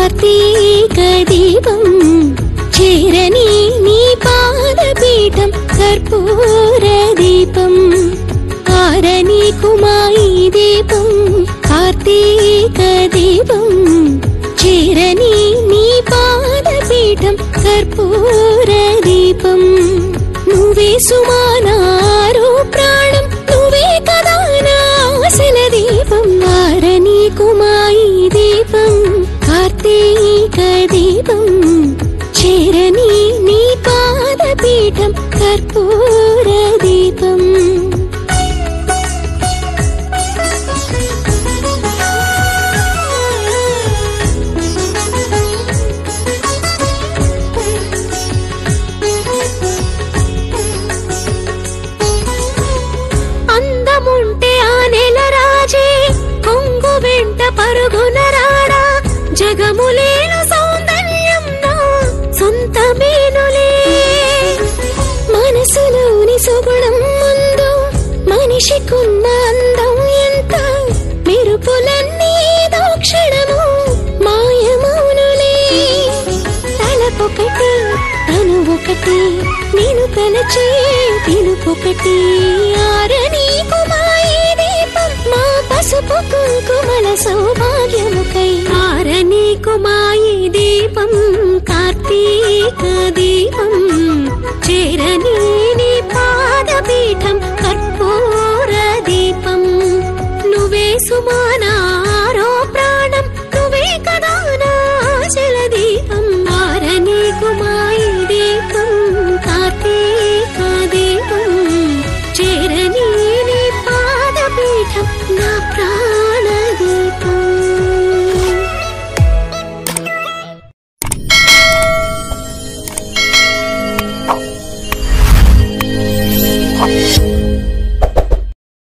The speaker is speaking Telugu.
కార్తీక దీపం చేరని నీ పాదపీఠం కర్పూర దీపం ఆరని కుమాయి దీపం కార్తీక దీపం చేరని నీ పాదపీఠం కర్పూర దీపం నువ్వే సుమానారు ప్రాణం నువ్వే కదా నా ఆశల దీపం ఆరని కుమాయి దీపం కార్తీక దీపం చేరని నీ పాదపీఠం కర్పూర దీపం అందముంటే ఆ నెల రాజే కొంగు వెంట పరుగున రాడా జగములేను సౌందర్యం నా సొంతమేనులే మనసులోని సుగుణం ముందు మనిషికున్న అందం ఎంత మెరుపులన్నీ దోక్షణము మాయమౌనులే తలపొకటి తను ఒకటి నేను తలచే పిలుపొకటి ఆరని కుమాయి దీపం మా పసుపు కుంకుమల సౌభాగ్యముకై ఆరని కుమాయి